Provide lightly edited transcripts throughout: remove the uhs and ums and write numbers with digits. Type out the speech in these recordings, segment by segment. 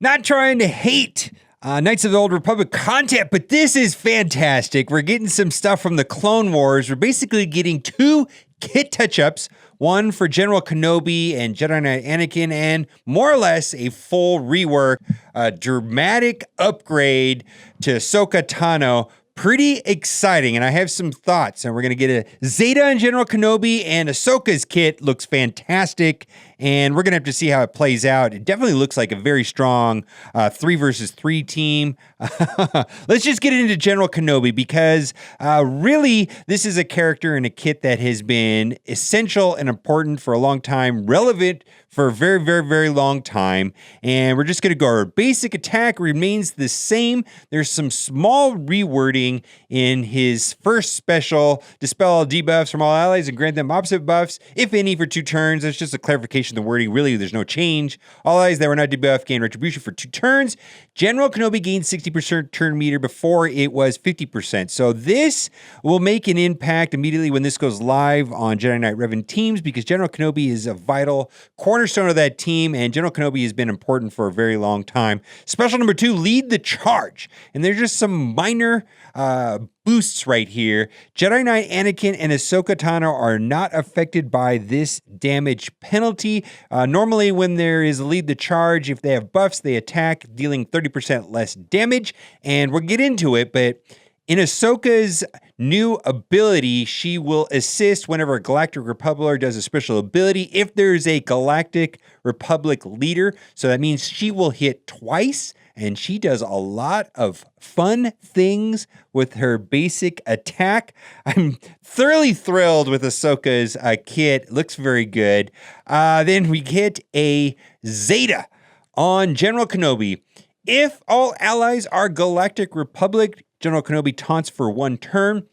Not trying to hate Knights of the Old Republic content, but this is fantastic. We're getting some stuff from the Clone Wars. We're basically getting two kit touch-ups, one for General Kenobi and Jedi Knight Anakin, and more or less a full rework, a dramatic upgrade to Ahsoka Tano. Pretty exciting, and I have some thoughts, and we're going to get a Zeta and General Kenobi, and Ahsoka's kit looks fantastic, and we're going to have to see how it plays out. It definitely looks like a very strong 3 versus 3 team. Let's just get into General Kenobi, because really, this is a character and a kit that has been essential and important for a long time, relevant for a very, very, very long time. And we're just going to go. Our basic attack remains the same. There's some small rewording in his first special: dispel all debuffs from all allies and grant them opposite buffs, if any, for 2 turns. That's just a clarification of the wording. Really, there's no change. All allies that were not debuffed gain retribution for 2 turns. General Kenobi gained 60% turn meter. Before it was 50%. So this will make an impact immediately when this goes live on Jedi Knight Revan teams, because General Kenobi is a vital cornerstone of that team, and General Kenobi has been important for a very long time. Special number 2, lead the charge. And there's just some minor boosts right here. Jedi Knight Anakin and Ahsoka Tano are not affected by this damage penalty. Normally when there is a lead the charge, if they have buffs, they attack, dealing 30% less damage. And we'll get into it, but in Ahsoka's new ability, she will assist whenever a Galactic Republic does a special ability if there's a Galactic Republic leader. So that means she will hit twice, and she does a lot of fun things with her basic attack. I'm thoroughly thrilled with Ahsoka's kit. Looks very good. Then we get a Zeta on General Kenobi. If all allies are Galactic Republic, General Kenobi taunts for 1 turn.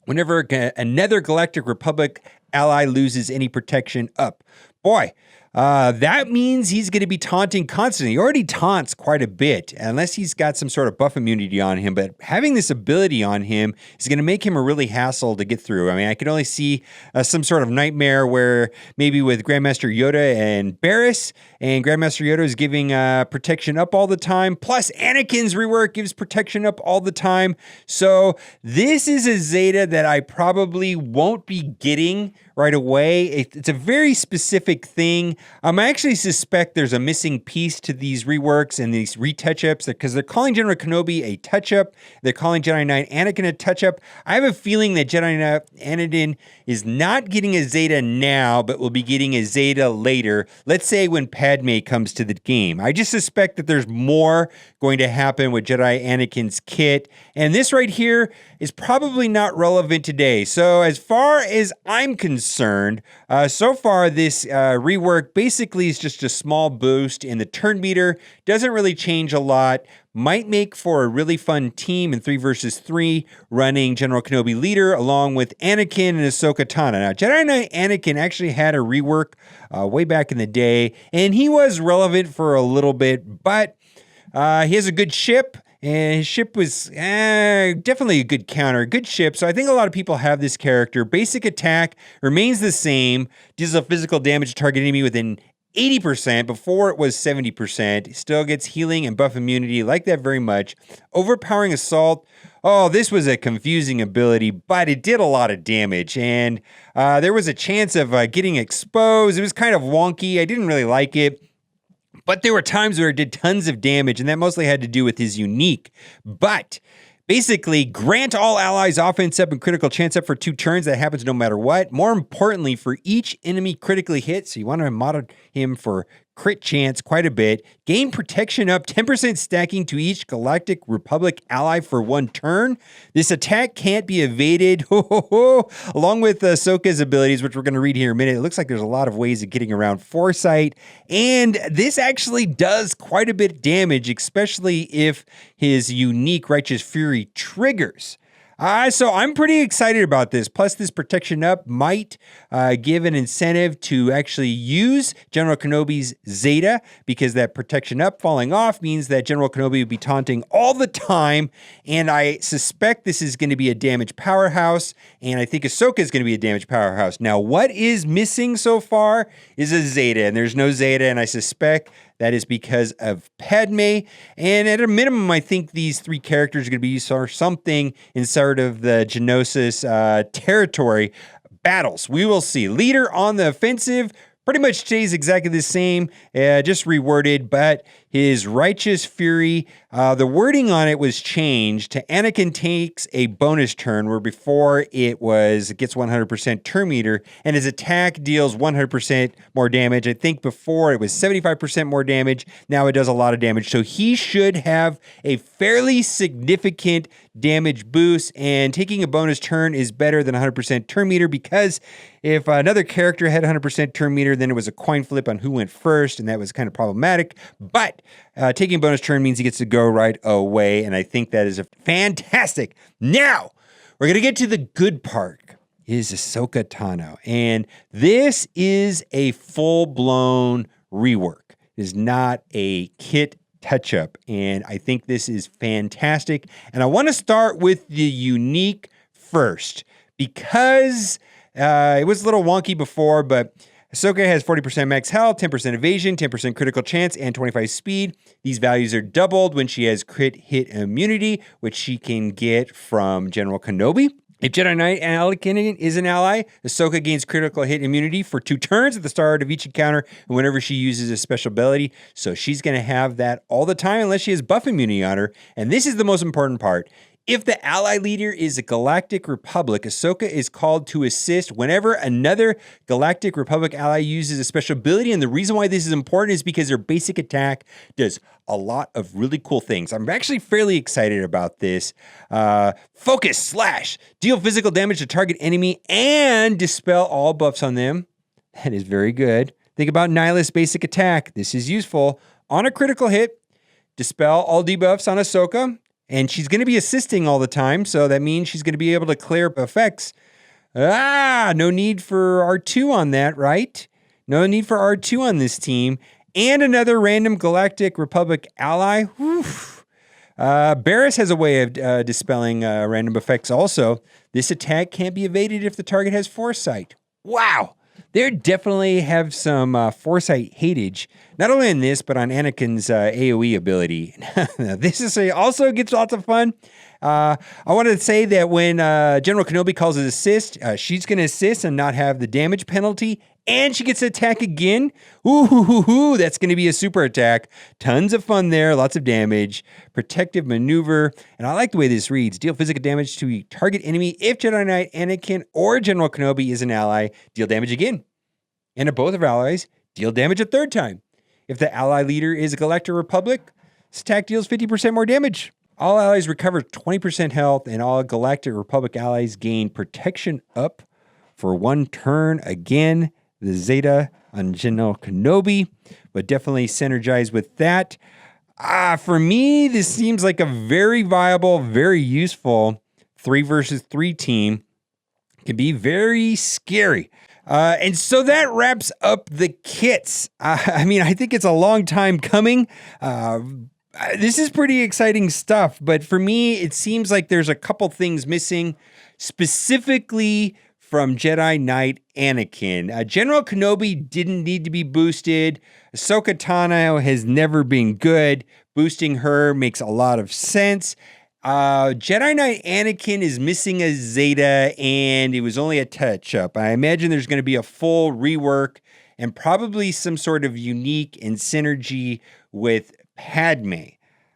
Whenever another Galactic Republic ally loses any protection up. Boy, that means he's going to be taunting constantly. He already taunts quite a bit, unless he's got some sort of buff immunity on him. But having this ability on him is going to make him a really hassle to get through. I mean, I could only see some sort of nightmare where maybe with Grandmaster Yoda and Barriss, and Grandmaster Yoda is giving protection up all the time. Plus, Anakin's rework gives protection up all the time. So this is a Zeta that I probably won't be getting right away. It's a very specific thing. I actually suspect there's a missing piece to these reworks and these retouch-ups, because they're calling General Kenobi a touch-up. They're calling Jedi Knight Anakin a touch-up. I have a feeling that Jedi Knight Anakin is not getting a Zeta now, but will be getting a Zeta later. Let's say when Padme comes to the game. I just suspect that there's more going to happen with Jedi Anakin's kit. And this right here is probably not relevant today. So as far as I'm concerned, so far this rework basically is just a small boost in the turn meter. Doesn't really change a lot. Might make for a really fun team in 3 versus 3, running General Kenobi leader along with Anakin and Ahsoka Tano. Now, Jedi Knight Anakin actually had a rework way back in the day, and he was relevant for a little bit, but he has a good ship. And his ship was definitely a good counter, good ship. So I think a lot of people have this character. Basic attack remains the same. Deals a physical damage to target enemy within 80%. Before it was 70%. Still gets healing and buff immunity. Like that very much. Overpowering assault. Oh, this was a confusing ability, but it did a lot of damage. And there was a chance of getting exposed. It was kind of wonky. I didn't really like it. But there were times where it did tons of damage, and that mostly had to do with his unique. But basically, grant all allies offense up and critical chance up for 2 turns. That happens no matter what. More importantly, for each enemy critically hit, so you want to mod him for crit chance quite a bit. Gain protection up, 10% stacking to each Galactic Republic ally for 1 turn. This attack can't be evaded. Along with Ahsoka's abilities, which we're going to read here in a minute. It looks like there's a lot of ways of getting around foresight. And this actually does quite a bit of damage, especially if his unique Righteous Fury triggers. So I'm pretty excited about this. Plus, this protection up might give an incentive to actually use General Kenobi's Zeta, because that protection up falling off means that General Kenobi would be taunting all the time. And I suspect this is going to be a damage powerhouse. And I think Ahsoka is going to be a damage powerhouse. Now, what is missing so far is a Zeta, and there's no Zeta. And I suspect That is because of Padme. And at a minimum, I think these 3 characters are going to be used for something in sort of the Geonosis territory battles. We will see. Leader on the offensive pretty much stays exactly the same, just reworded, but his righteous fury, the wording on it was changed to Anakin takes a bonus turn, where before it gets 100% turn meter, and his attack deals 100% more damage. I think before it was 75% more damage. Now it does a lot of damage. So he should have a fairly significant damage boost, and taking a bonus turn is better than 100% turn meter, because if another character had 100% turn meter, then it was a coin flip on who went first, and that was kind of problematic. But taking a bonus turn means he gets to go right away, and I think that is fantastic. Now, we're going to get to the good part, is Ahsoka Tano. And this is a full-blown rework. It is not a kit touch-up, and I think this is fantastic. And I want to start with the unique first, because it was a little wonky before, but Ahsoka has 40% max health, 10% evasion, 10% critical chance, and 25 speed. These values are doubled when she has crit hit immunity, which she can get from General Kenobi. If Jedi Knight Anakin is an ally, Ahsoka gains critical hit immunity for 2 turns at the start of each encounter and whenever she uses a special ability. So she's going to have that all the time unless she has buff immunity on her. And this is the most important part. If the ally leader is a Galactic Republic, Ahsoka is called to assist whenever another Galactic Republic ally uses a special ability. And the reason why this is important is because their basic attack does a lot of really cool things. I'm actually fairly excited about this. Focus / deal physical damage to target enemy and dispel all buffs on them. That is very good. Think about Nihilist basic attack. This is useful. On a critical hit, dispel all debuffs on Ahsoka. And she's going to be assisting all the time, so that means she's going to be able to clear effects. No need for R2 on that, right? No need for R2 on this team. And another random Galactic Republic ally. Barriss has a way of dispelling random effects also. This attack can't be evaded if the target has foresight. Wow! They definitely have some foresight hatage, not only in this, but on Anakin's AoE ability. This is also gets lots of fun. I wanted to say that when General Kenobi calls it assist, she's going to assist and not have the damage penalty, and she gets to attack again. Ooh, that's going to be a super attack. Tons of fun there, lots of damage, protective maneuver, and I like the way this reads. Deal physical damage to a target enemy if Jedi Knight Anakin or General Kenobi is an ally. Deal damage again. And if both of allies, deal damage a 3rd time. If the ally leader is a Galactic Republic, this attack deals 50% more damage. All allies recover 20% health, and all Galactic Republic allies gain protection up for 1 turn. Again, the Zeta on General Kenobi, but definitely synergize with that. For me, this seems like a very viable, very useful 3 versus 3 team. It can be very scary. And so that wraps up the kits. I mean, I think it's a long time coming. This is pretty exciting stuff, but for me, it seems like there's a couple things missing, specifically from Jedi Knight Anakin. General Kenobi didn't need to be boosted. Ahsoka Tano has never been good. Boosting her makes a lot of sense. Jedi Knight Anakin is missing a Zeta, and it was only a touch-up. I imagine there's going to be a full rework and probably some sort of unique and synergy with Padme.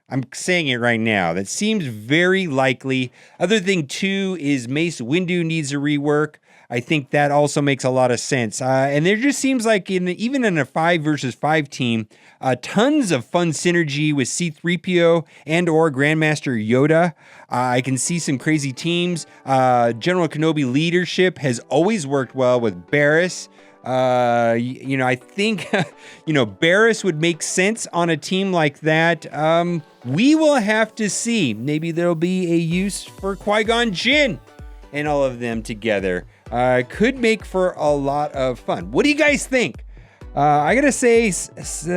I'm saying it right now. That seems very likely. Other thing, too, is Mace Windu needs a rework. I think that also makes a lot of sense. And there just seems like even in a 5 versus 5 team, tons of fun synergy with C-3PO and or Grandmaster Yoda. I can see some crazy teams. General Kenobi leadership has always worked well with Barriss. I think, Barriss would make sense on a team like that. We will have to see. Maybe there'll be a use for Qui-Gon Jinn and all of them together. Could make for a lot of fun. What do you guys think? I gotta say,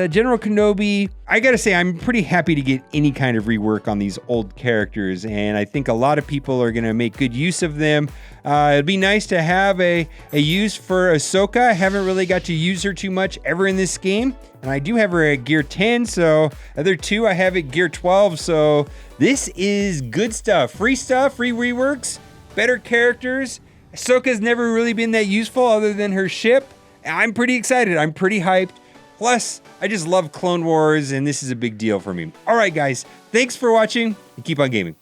General Kenobi, I gotta say, I'm pretty happy to get any kind of rework on these old characters, and I think a lot of people are gonna make good use of them. It'd be nice to have a use for Ahsoka. I haven't really got to use her too much ever in this game, and I do have her at gear 10, so other two I have at gear 12, so this is good stuff. Free reworks, better characters. Ahsoka's never really been that useful other than her ship. I'm pretty excited. I'm pretty hyped. Plus, I just love Clone Wars, and this is a big deal for me. All right, guys. Thanks for watching, and keep on gaming.